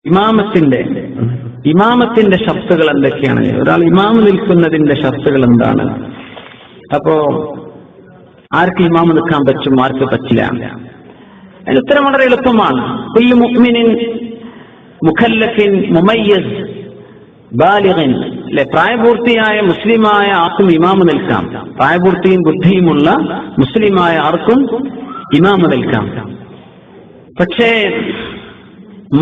ഇമാമത്തിന്റെ ഷർത്തുകൾ എന്തൊക്കെയാണ്? ഒരാൾ ഇമാമ് നിൽക്കുന്നതിന്റെ ഷർത്തുകൾ എന്താണ്? അപ്പോ ആർക്ക് ഇമാമ് നിൽക്കാൻ പറ്റും, ആർക്ക് പറ്റില്ല? അതിന് ഉത്തരം വളരെ എളുപ്പമാണ്. കുല്ലു മുഅ്മിനിൻ മുഖല്ലഫിൻ മുമയ്യിസ് ബാലിഗിൻ, അല്ലെ, പ്രായപൂർത്തിയായ മുസ്ലിമായ ആർക്കും ഇമാമ് നിൽക്കാം. പ്രായപൂർത്തിയും ബുദ്ധിയുമുള്ള മുസ്ലിമായ ആർക്കും ഇമാമ് നിൽക്കാം. പക്ഷേ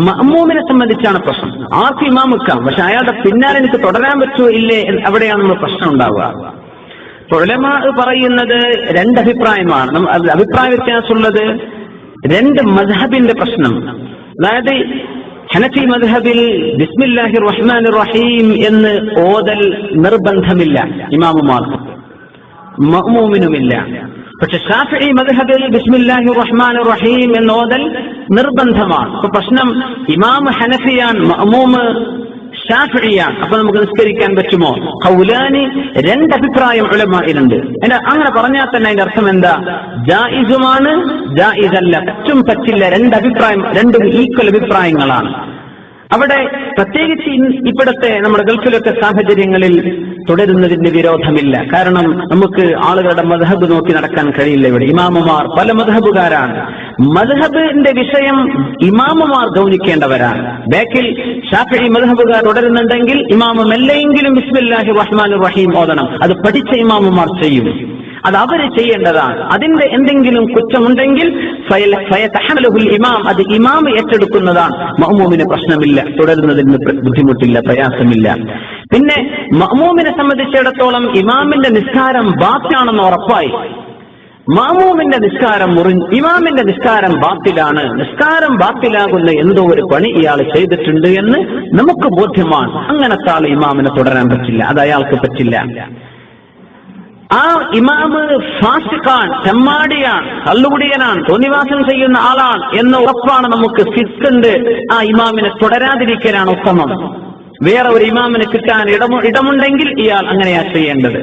മഅ്മൂമിനെ സംബന്ധിച്ചാണ് പ്രശ്നം. ആർക്കും ഇമാം നിൽക്കാം, പക്ഷെ അയാളുടെ പിന്നാലെ എനിക്ക് തുടരാൻ പറ്റുമോ ഇല്ലേ, അവിടെയാണ് നമ്മൾ പ്രശ്നം ഉണ്ടാവുക. ഉലമാ പറയുന്നത് രണ്ട് അഭിപ്രായമാണ്. അഭിപ്രായ വ്യത്യാസമുള്ളത് രണ്ട് മദ്ഹബിന്റെ പ്രശ്നം. അതായത് ഹനഫി മദ്ഹബിൽ ബിസ്മില്ലാഹിർ റഹ്മാനിർ റഹീം എന്ന് ഓതൽ നിർബന്ധമില്ല ഇമാമുമാർക്കും, മഅ്മൂമിനുമില്ല. പക്ഷെ ശാഫിഈ മദ്ഹബിൽ ബിസ്മില്ലാഹിർ റഹ്മാനിർ റഹീം എന്ന് ഓതൽ നിർബന്ധമാണ്. അപ്പൊ പ്രശ്നം ഇമാം ഹനഫിയാൻ, മഅ്മൂമ് ശാഫിഈയാണ്. അപ്പൊ നമുക്ക് നിസ്കരിക്കാൻ പറ്റുമോ? ഖൗലാനി, രണ്ട് അഭിപ്രായം ഉലമാഇലുണ്ട്. അങ്ങനെ പറഞ്ഞാൽ തന്നെ അതിന്റെ അർത്ഥം എന്താ? ജായിസുമാണ്, ജായിസല്ല, പറ്റും പറ്റില്ല, രണ്ട് അഭിപ്രായം, രണ്ടും ഈക്വൽ അഭിപ്രായങ്ങളാണ്. അവിടെ പ്രത്യേകിച്ച് ഇപ്പോഴത്തെ നമ്മുടെ ഗൾഫിലൊക്കെ സാഹചര്യങ്ങളിൽ തുടരുന്നതിന് വിരോധമില്ല. കാരണം നമുക്ക് ആളുകളുടെ മദ്ഹബ് നോക്കി നടക്കാൻ കഴിയില്ല. ഇവിടെ ഇമാമുമാർ പല മദ്ഹബുകാരാണ്. മദ്ഹബിന്റെ വിഷയം ഇമാമുമാർ ഗൗനിക്കേണ്ടവരാണ്. ബാക്കിൽ ശാഫിഈ മദ്ഹബുകാർ തുടരുന്നുണ്ടെങ്കിൽ ഇമാമു മെല്ലെങ്കിലും ബിസ്മില്ലാഹിർ റഹ്മാനിർ റഹീം ഓതണം. അത് പഠിച്ച ഇമാമുമാർ ചെയ്യും, അത് അവര് ചെയ്യേണ്ടതാണ്. അതിന്റെ എന്തെങ്കിലും കുറ്റമുണ്ടെങ്കിൽ ഇമാം, അത് ഇമാം ഏറ്റെടുക്കുന്നതാണ്. മഅ്മൂമിന് പ്രശ്നമില്ല, തുടരുന്നതിന് ബുദ്ധിമുട്ടില്ല, പ്രയാസമില്ല. പിന്നെ മഅ്മൂമിനെ സംബന്ധിച്ചിടത്തോളം ഇമാമിന്റെ നിസ്കാരം ബാത്തിലാണെന്ന് ഉറപ്പായി. മഅ്മൂമിന്റെ നിസ്കാരം ഇമാമിന്റെ നിസ്കാരം ബാത്തിലാണ്. നിസ്കാരം ബാത്തിലാകുന്ന എന്തോ ഒരു പണി ഇയാൾ ചെയ്തിട്ടുണ്ട് എന്ന് നമുക്ക് ബോധ്യമാണ്. അങ്ങനത്തെ ആൾ ഇമാമിനെ തുടരാൻ പറ്റില്ല, അത് അയാൾക്ക് പറ്റില്ല. ആ ഇമാമ് ഫാസിഖാൻ, ചെമ്മാടിയാണ്, കള്ളുകുടിയനാണ്, തോന്നിവാസം ചെയ്യുന്ന ആളാണ് എന്ന ഉറപ്പാണ് നമുക്ക്, സിക്കുണ്ട്. ആ ഇമാമിനെ തുടരാതിരിക്കലാണ് ഉത്തമം. വേറെ ഒരു ഇമാമിനെ കിട്ടാൻ ഇടമുണ്ടെങ്കിൽ ഇയാൾ അങ്ങനെയാ ചെയ്യേണ്ടത്.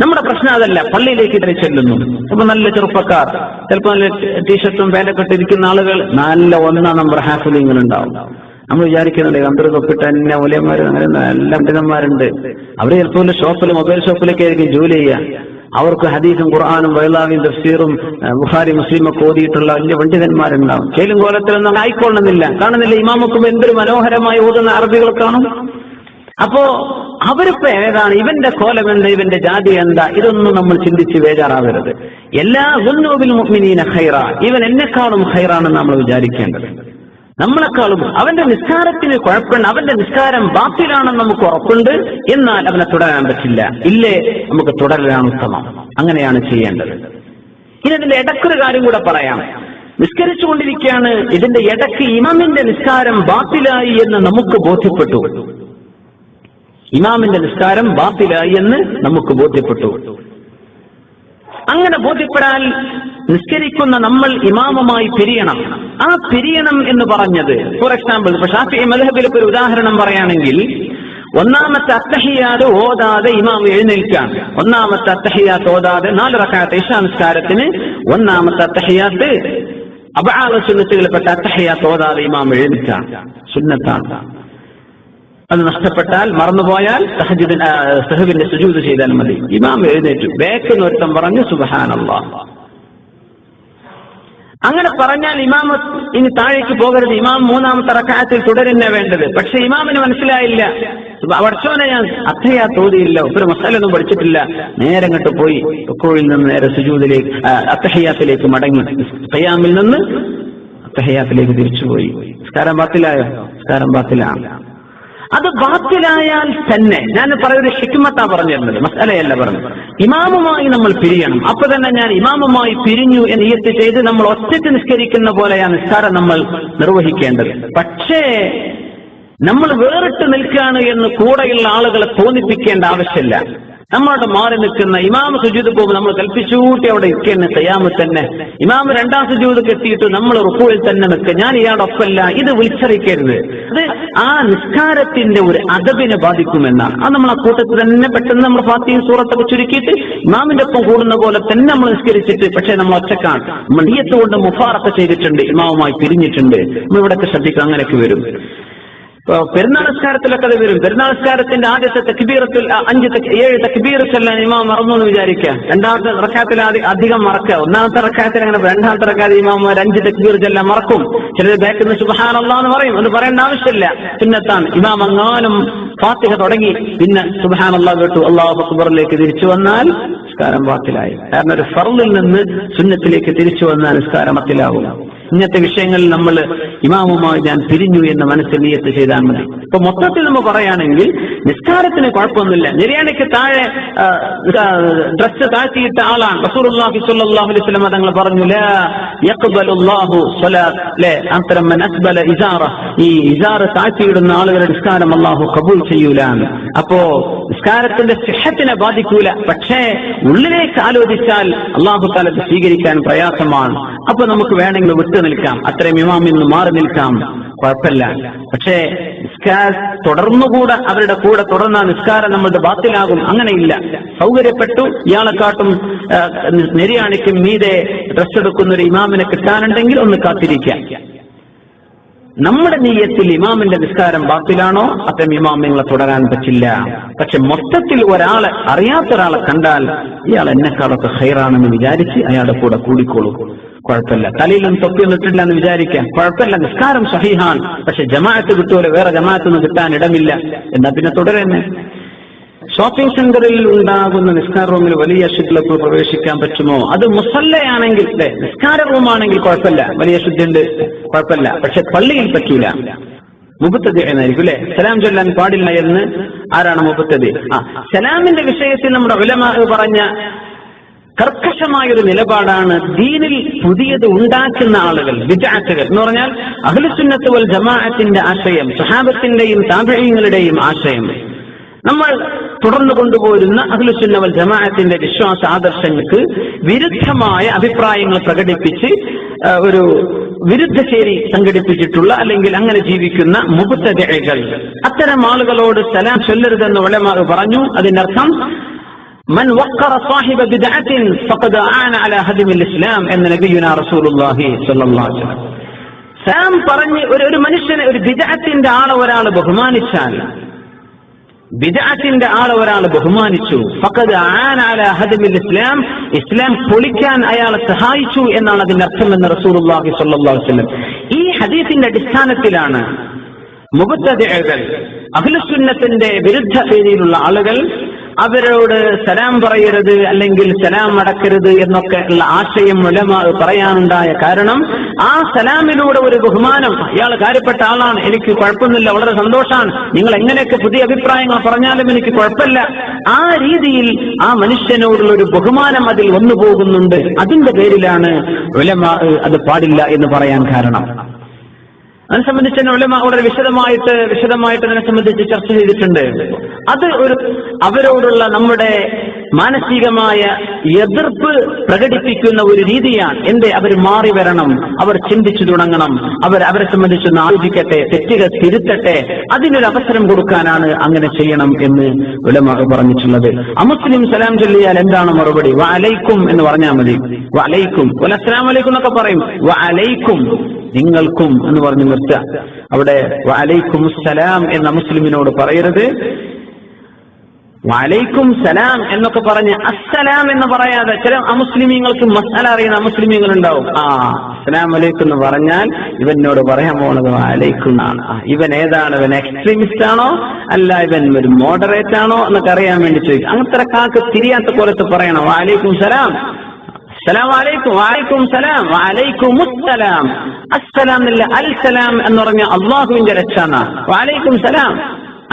നമ്മുടെ പ്രശ്നം അതല്ല. പള്ളിയിലേക്ക് ഇടയിൽ ചെല്ലുന്നു, ഇപ്പൊ നല്ല ചെറുപ്പക്കാർ, ചിലപ്പോൾ നല്ല ടീഷർട്ടും പാന്റൊക്കെ ഇട്ടിരിക്കുന്ന ആളുകൾ, നല്ല 1-ാം നമ്പർ ഹാഫിലിങ്ങളുണ്ടാവും. നമ്മൾ വിചാരിക്കുന്നുണ്ട് കമ്പർ തൊപ്പിട്ട് തന്നെ മൂല്യന്മാർ, അങ്ങനെ നല്ല പണ്ഡിതന്മാരുണ്ട്. അവർ ചിലപ്പോൾ ഷോപ്പിൽ, മൊബൈൽ ഷോപ്പിലൊക്കെ ആയിരിക്കും ജോലി ചെയ്യുക. അവർക്ക് ഹദീസും ഖുർആനും ബൈലാവിയും തഫ്സീറും ബുഖാരി മുസ്ലിമൊക്കെ ഓതിയിട്ടുള്ള വലിയ പണ്ഡിതന്മാരുണ്ടാവും. ചേലും കോലത്തിലൊന്നും ആയിക്കൊള്ളുന്നില്ല, കാണുന്നില്ല. ഇമാമക്കും എന്തൊരു മനോഹരമായി ഓതുന്ന അറബികൾ കാണും. അപ്പോ അവരിപ്പോ ഏതാണ്, ഇവന്റെ കോലം എന്താ, ഇവന്റെ ജാതി എന്താ, ഇതൊന്നും നമ്മൾ ചിന്തിച്ച് ബേജാറാവരുത്. എല്ലാ ഗുന്നൂബിൽ മുഅ്മിനീന ഖൈറ, ഇവൻ എന്നെക്കാളും ഖൈറാണെന്ന് നമ്മൾ വിചാരിക്കേണ്ടത്. നമ്മളെക്കാളും അവന്റെ നിസ്കാരത്തിന് കുഴപ്പമില്ല, അവന്റെ നിസ്കാരം ബാത്തിലാണെന്ന് നമുക്ക് ഉറപ്പുണ്ട്. എന്നാൽ അവനെ തുടരാൻ പറ്റില്ല. ഇല്ലേ, നമുക്ക് തുടരാൻ ഉത്തമം. അങ്ങനെയാണ് ചെയ്യേണ്ടത്. ഇനി അതിന്റെ ഇടക്കൊരു കാര്യം കൂടെ പറയാം. നിസ്കരിച്ചുകൊണ്ടിരിക്കുകയാണ്, ഇതിന്റെ ഇടയ്ക്ക് ഇമാമിന്റെ നിസ്കാരം ബാത്തിലായി എന്ന് നമുക്ക് ബോധ്യപ്പെട്ടു. ഇമാമിന്റെ നിസ്കാരം ബാത്തിലായി എന്ന് നമുക്ക് ബോധ്യപ്പെട്ടു. അങ്ങനെ ബോധ്യപ്പെടാൻ നിസ്കരിക്കുന്ന നമ്മൾ ഇമാമുമായി പിരിയണം. ആ പിരിയണം എന്ന് പറഞ്ഞത്, ഫോർ എക്സാമ്പിൾ, ഇപ്പൊ ശാഫിഈ മദ്ഹബിലേക്ക് ഒരു ഉദാഹരണം പറയുകയാണെങ്കിൽ, 1-ാമത്തെ അത്തഹിയ്യാത്ത് ഓതാതെ ഇമാം എഴുന്നേൽക്കാൻ, 1-ാമത്തെ അത്തഹിയ്യാത്ത് ഓതാതെ 4 റക്അത്ത് ഇശാ നിസ്കാരത്തിന് 1-ാമത്തെ അത്തഹിയ്യാത്ത് അബ്ആദ് സുന്നത്തുകളിൽപ്പെട്ട അത്തഹിയ്യാത്ത് ഓതാതെ ഇമാം എഴുന്നേൽക്കാൻ സുന്നത്താണ്. അത് നഷ്ടപ്പെട്ടാൽ, മറന്നുപോയാൽ സഹവിന്റെ സുജൂദ് ചെയ്താൽ മതി. ഇമാം എഴുന്നേറ്റു, ബേക്കെന്ന് ഒരുത്തം പറഞ്ഞു സുബ്ഹാനല്ലാഹ്. അങ്ങനെ പറഞ്ഞാൽ ഇമാം ഇനി താഴേക്ക് പോകരുത്, ഇമാം 3-ാമത്തെ റക്അത്തിൽ തുടരുന്നേ വേണ്ടത്. പക്ഷെ ഇമാമിന് മനസ്സിലായില്ല, പഠിച്ചോനെ ഞാൻ അത്തഹിയ്യാത്ത് ഓതിയില്ല, ഒരു മസാലൊന്നും പഠിച്ചിട്ടില്ല, നേരെ അങ്ങോട്ട് പോയി റുക്കൂഇൽ നിന്ന് നേരെ സുജൂദിലേക്ക്, അത്തഹിയ്യാത്തിലേക്ക് മടങ്ങി, ഖിയാമിൽ നിന്ന് അത്തഹിയ്യാത്തിലേക്ക് തിരിച്ചുപോയി. നിസ്കാരം ബാത്തിലായോ? നിസ്കാരം ബാത്തിലാണ്. അത് ബാത്തിലായാൽ തന്നെ, ഞാൻ പറയുന്ന ഹിക്മത്താ പറഞ്ഞിരുന്നത്, മസലയല്ല പറഞ്ഞത്. ഇമാമുമായി നമ്മൾ പിരിയണം. അപ്പൊ തന്നെ ഞാൻ ഇമാമുമായി പിരിഞ്ഞു എന്ന് നിയ്യത്ത് ചെയ്ത് നമ്മൾ ഒറ്റയ്ക്ക് നിസ്കരിക്കുന്ന പോലെയാണ് നിസ്കാരം നമ്മൾ നിർവഹിക്കേണ്ടത്. പക്ഷേ നമ്മൾ വേറിട്ട് നിൽക്കുകയാണ് എന്ന് കൂടെയുള്ള ആളുകളെ തോന്നിപ്പിക്കേണ്ട ആവശ്യമില്ല. നമ്മളോട് മാറി നിൽക്കുന്ന ഇമാം സുജൂദ് പോകുമ്പോൾ നമ്മൾ കൽപ്പിച്ചൂട്ടി അവിടെ ഇരിക്കുന്ന ഖിയാമിൽ തന്നെ, ഇമാം 2-ാം സുജൂദ് എത്തിയിട്ട് നമ്മൾ റുക്കൂഇൽ തന്നെ നിൽക്കുക, ഞാൻ ഇയാളുടെ ഒപ്പമല്ല, ഇത് വിളിച്ചറിയിക്കരുത്. അത് ആ നിസ്കാരത്തിന്റെ ഒരു അദബിനെ ബാധിക്കുമെന്നാണ്. അത് നമ്മൾ ആ കൂട്ടത്തിൽ തന്നെ പെട്ടെന്ന് നമ്മൾ ഫാത്തിഹയും സൂറത്തൊക്കെ ചുരുക്കിയിട്ട് ഇമാമിന്റെ ഒപ്പം കൂടുന്ന പോലെ തന്നെ നമ്മൾ നിസ്കരിച്ചിട്ട്, പക്ഷേ നമ്മൾ ഒറ്റക്കാണ്, നമ്മൾ നിയ്യത്ത് കൊണ്ട് മുഫാറത്ത് ചെയ്തിട്ടുണ്ട്, ഇമാമുമായി പിരിഞ്ഞിട്ടുണ്ട്. നമ്മൾ ഇവിടെയൊക്കെ ശ്രദ്ധിക്കുക, അങ്ങനെയൊക്കെ വരും. പെരുന്നാൾ നിസ്കാരത്തിലൊക്കെ അത് വരും. പെരുന്നാൾ നിസ്കാരത്തിന്റെ ആദ്യത്തെ തക്ബീറത്തിൽ 7 തക്ബീർ ചെല്ലാൻ ഇമാം മറന്നു എന്ന് വിചാരിക്കുക. രണ്ടാമത്തെ റക്അത്തിൽ അധികം മറക്കുക. ഒന്നാമത്തെ റക്അത്തിൽ അങ്ങനെ, രണ്ടാമത്തെ റക്അത്തിൽ ഇമാമാർ 5 തക്ബീർ ചെല്ലാൻ മറക്കും. ചിലർ ബാക്കിൽ നിന്ന് സുബ്ഹാനല്ലാഹ് എന്ന് പറയും. അത് പറയേണ്ട ആവശ്യമില്ല, സുന്നത്താണ്. ഇമാം അങ്ങാനും ഫാത്തിഹ തുടങ്ങി പിന്നെ സുബ്ഹാനല്ലാഹ് കേട്ടു അല്ലാഹു അക്ബറിലേക്ക് തിരിച്ചു വന്നാൽ നിസ്കാരം ബാത്തിലായി. കാരണം ഒരു ഫർളിൽ നിന്ന് സുന്നത്തിലേക്ക് തിരിച്ചു വന്നാൽ നിസ്കാരം ബാത്തിലാവും. ഇങ്ങനത്തെ വിഷയങ്ങളിൽ നമ്മൾ ഇമാമുമായി ഞാൻ പിരിഞ്ഞു എന്ന് മനസ്സിൽ നിയത്ത് ചെയ്താൽ മതി. ഇപ്പൊ മൊത്തത്തിൽ നമ്മൾ പറയുകയാണെങ്കിൽ നിസ്കാരത്തിന് കുഴപ്പമൊന്നുമില്ല. നിര്യാണിക്ക് താഴെ ഡ്രസ് താഴ്ത്തിയിട്ട ആളാണ്. റസൂലുള്ളാഹി സ്വല്ലല്ലാഹു അലൈഹി വസല്ലം തങ്ങൾ പറഞ്ഞു, ലാ യഖ്ബലുല്ലാഹു സ്വലാത്ത് ലേ അൻതരം മൻ അസ്ബല ഇസാറ. ഈ ഇസാറ് താഴ്ത്തിയിടുന്ന ആളുകളുടെ നിസ്കാരം അല്ലാഹു ഖബൂൽ ചെയ്യൂല. അപ്പോ നിസ്കാരത്തിന്റെ സിഹത്തിനെ ബാധിക്കൂല. പക്ഷേ ഉള്ളിലേക്ക് ആലോചിച്ചാൽ അല്ലാഹു തആല സ്വീകരിക്കാൻ പ്രയാസമാണ്. അപ്പൊ നമുക്ക് വേണമെങ്കിൽ വിട്ടു നിൽക്കാം, അത്രയും ഇമാമിൽ നിന്ന് മാറി നിൽക്കാം, കുഴപ്പമില്ല. പക്ഷേ തുടർന്നുകൂടെ അവരുടെ കൂടെ തുടർന്ന നിസ്കാരം നമ്മളുടെ ബാത്തിലാകും. അങ്ങനെയില്ല. സൗകര്യപ്പെട്ടു ഇയാളെക്കാട്ടും നെരിയാണിക്കും മീതെ ഡ്രസ് എടുക്കുന്ന ഒരു ഇമാമിനെ കിട്ടാനുണ്ടെങ്കിൽ ഒന്ന് കാത്തിരിക്കാം. നമ്മുടെ നീയത്തിൽ ഇമാമിന്റെ നിസ്കാരം ബാത്തിലാണോ അത്തരം ഇമാമിങ്ങളെ തുടരാൻ പറ്റില്ല. പക്ഷെ മൊത്തത്തിൽ ഒരാളെ, അറിയാത്ത ഒരാളെ കണ്ടാൽ ഇയാൾ എന്നെക്കാളൊക്കെ ഖൈറാണെന്ന് വിചാരിച്ച് അയാളുടെ കൂടെ കൂടിക്കോളൂ, കുഴപ്പമില്ല. തലയിലും തൊപ്പിയൊന്നും ഇട്ടില്ല എന്ന് വിചാരിക്കാം, കുഴപ്പമില്ല. നിസ്കാരം സഹീഹാൻ. പക്ഷെ ജമാഅത്ത് കിട്ടൂല, വേറെ ജമാഅത്തൊന്നും കിട്ടാൻ ഇടമില്ല. എന്നാ പിന്നെ തുടരുന്നേ. ഷോപ്പിംഗ് സെന്ററിൽ ഉണ്ടാകുന്ന നിസ്കാര റൂമിൽ വലിയ ശുദ്ധിയിലേക്ക് പ്രവേശിക്കാൻ പറ്റുമോ? അത് മുസല്ലയാണെങ്കിൽ, നിസ്കാര റൂമാണെങ്കിൽ കുഴപ്പമില്ല, വലിയ ശുദ്ധി ഉണ്ട്, കുഴപ്പമില്ല. പക്ഷെ പള്ളിയിൽ പറ്റൂല. മുബത്തദി എന്നായിരിക്കും അല്ലെ, സലാം ചൊല്ലാൻ പാടില്ല എന്ന്. ആരാണ് മുബത്തദി? സലാമിന്റെ വിഷയത്തിൽ നമ്മുടെ ഉലമാ പറഞ്ഞ കർക്കശമായൊരു നിലപാടാണ് ദീനിൽ പുതിയത് ഉണ്ടാക്കുന്ന ആളുകൾ, ബിദ്അത്തുകൾ എന്ന് പറഞ്ഞാൽ അഹ്ലുസുന്നത്ത് വൽ ജമാഅത്തിന്റെ ആശയം, സ്വഹാബത്തിന്റെയും താബഈങ്ങളുടെയും ആശയം, നമ്മൾ തുടർന്നു കൊണ്ടുപോരുന്ന അഹ്ലുസുന്ന വൽ ജമാഅത്തിന്റെ വിശ്വാസ ആദർശങ്ങൾക്ക് വിരുദ്ധമായ അഭിപ്രായങ്ങൾ പ്രകടിപ്പിച്ച് ഒരു വിരുദ്ധചേരി സംഘടിപ്പിച്ചിട്ടുള്ള അല്ലെങ്കിൽ അങ്ങനെ ജീവിക്കുന്ന മുബ്തദിഅകൾ, അത്തരം ആളുകളോട് സലാം ചൊല്ലരുതെന്ന് ഉലമാ പറഞ്ഞു. അതിനർത്ഥം മൻ വഖറ സാഹിബ ബിദ്അത്തിൻ ഫഖദ ആന അലാ ഹദ്മിൽ ഇസ്ലാം എന്ന നബിയുനാ റസൂലുള്ളാഹി സ്വല്ലല്ലാഹു അലൈഹി വസല്ലം. സലാം പറഞ്ഞ് ഒരു മനുഷ്യനെ, ഒരു ബിദ്അത്തിന്റെ ആളെ ഒരാൾ ബഹുമാനിച്ചാൽ, ബിദ്അത്തിന്റെ ആളെ ഒരാൾ ബഹുമാനിച്ചു, ഫഖദ ആന അലാ ഹദ്മിൽ ഇസ്ലാം, ഇസ്ലാം പൊളിക്കാൻ അയാളെ സഹായിച്ചു എന്നാണ് അതിന്റെ അർത്ഥം എന്ന് റസൂലുള്ളാഹി സ്വല്ലല്ലാഹു അലൈഹി വസല്ലം. ഈ ഹദീസിന്റെ അടിസ്ഥാനത്തിലാണ് മുബ്തദിഅകൾ, അഹ്ലുസുന്നത്തിന്റെ വിരുദ്ധ രീതിയിലുള്ള ആളുകൾ അവരോട് സലാം പറയരുത് അല്ലെങ്കിൽ സലാം അടക്കരുത് എന്നൊക്കെ ഉള്ള ആശയം ഉലമാ പറയാനുണ്ടായ കാരണം, ആ സലാമിലൂടെ ഒരു ബഹുമാനം, ഇയാൾ കാര്യപ്പെട്ട ആളാണ്, എനിക്ക് കുഴപ്പമൊന്നുമില്ല, വളരെ സന്തോഷമാണ്, നിങ്ങൾ എങ്ങനെയൊക്കെ പുതിയ അഭിപ്രായങ്ങൾ പറഞ്ഞാലും എനിക്ക് കുഴപ്പമില്ല, ആ രീതിയിൽ ആ മനുഷ്യനോടുള്ള ഒരു ബഹുമാനം അതിൽ വന്നു പോകുന്നുണ്ട്. അതിന്റെ പേരിലാണ് ഉലമാ അത് പാടില്ല എന്ന് പറയാൻ കാരണം. അതിനെ സംബന്ധിച്ച് തന്നെ ഉലമാ വളരെ വിശദമായിട്ട് അതിനെ സംബന്ധിച്ച് ചർച്ച ചെയ്തിട്ടുണ്ട്. അത് അവരോടുള്ള നമ്മുടെ മാനസികമായ എതിർപ്പ് പ്രകടിപ്പിക്കുന്ന ഒരു രീതിയാണ്. അവർ മാറി വരണം, അവർ ചിന്തിച്ചു തുടങ്ങണം, അവരെ സംബന്ധിച്ചൊന്ന് ആലോചിക്കട്ടെ, തെറ്റുകൾ തിരുത്തട്ടെ, അതിനൊരു അവസരം കൊടുക്കാനാണ് അങ്ങനെ ചെയ്യണം എന്ന് ഉലമാ പറഞ്ഞിട്ടുള്ളത്. അമുസ്ലിം സലാം ചൊല്ലിയാൽ എന്താണ് മറുപടി? വഅലൈക്കും എന്ന് പറഞ്ഞാൽ മതി. വഅലൈക്കും, അസ്സലാമു അലൈക്കും എന്നൊക്കെ പറയും. വഅലൈക്കും, നിങ്ങൾക്കും എന്ന് പറഞ്ഞു നിർത്തുക. അവിടെ വഅലൈക്കും സലാം എന്ന മുസ്ലിമിനോട് പറയരുത്. വഅലൈക്കും സലാം എന്നൊക്കെ പറഞ്ഞ് അസ്സലാം എന്ന് പറയാതെ, ചില അമുസ്ലിമീങ്ങൾക്ക് മസാല അറിയുന്ന അമുസ്ലിമീങ്ങൾ ഉണ്ടാവും. അസ്സലാമു അലൈക്കും എന്ന് പറഞ്ഞാൽ ഇവനോട് പറയാൻ പോണത് വഅലൈക്കും ആണ്. ഇവൻ ഏതാണ്? ഇവൻ എക്സ്ട്രീമിസ്റ്റ് ആണോ അല്ല ഇവൻ ഒരു മോഡറേറ്റ് ആണോ എന്നൊക്കെ അറിയാൻ വേണ്ടി ചോദിക്കും. അങ്ങനത്തെ കാക്ക് തിരിയാത്ത പോലത്തെ പറയണം. വഅലൈക്കും സലാം, അസ്സലാമു അലൈക്കും, വഅലൈക്കും സലാം, വഅലൈക്കും അസ്സലാം. അസ്സലാം എന്നില്ല, അൽ സലാം എന്ന് പറഞ്ഞ അള്ളാഹുവിന്റെ രക്ഷാണ്. വഅലൈക്കും സലാം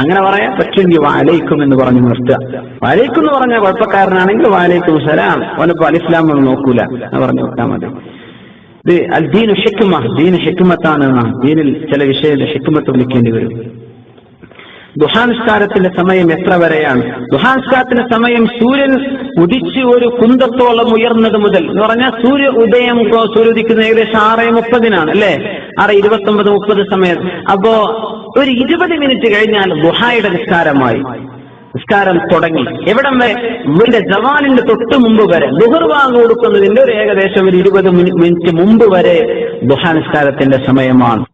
അങ്ങനെ പറയാൻ പറ്റുമെങ്കിൽ വഅലൈക്കും എന്ന് പറഞ്ഞു നിർത്തുക. വഅലൈക്കും എന്ന് പറഞ്ഞാൽ കുഴപ്പക്കാരനാണെങ്കിൽ വഅലൈക്കും സലാം, അവനിപ്പോ അലിസ്ലാം ഒന്നും നോക്കൂല എന്ന് പറഞ്ഞു നോക്കാൻ മതി. ഇത് അൽ ദീനു ഹിക്മ, ദീന് ഹിക്മത്താണ്. ദീനിൽ ചില വിഷയത്തിൽ ഹിക്മത്ത് വിളിക്കേണ്ടി വരും. ദുഹാനിസ്കാരത്തിന്റെ സമയം എത്ര വരെയാണ്? ദുഹാനിസ്കാരത്തിന്റെ സമയം സൂര്യൻ ഉദിച്ച് ഒരു കുന്തത്തോളം ഉയർന്നത് മുതൽ എന്ന് പറഞ്ഞാൽ സൂര്യോദയം, സൂര്യോദിക്കുന്ന ഏകദേശം 6:30 അല്ലെ, 6:29, 30 സമയം. അപ്പോ ഒരു 20 മിനിറ്റ് കഴിഞ്ഞാൽ ദുഹായുടെ നിസ്കാരമായി. നിസ്കാരം തുടങ്ങി എവിടം വരെ? ഇതിന്റെ ജവാലിന്റെ തൊട്ട് മുമ്പ് വരെ, ദുഹർ ബാങ്ക് കൊടുക്കുന്നതിന്റെ ഒരു ഏകദേശം ഒരു 20 മിനിറ്റ് മുമ്പ് വരെ ദുഹാ നിസ്കാരത്തിന്റെ സമയമാണ്.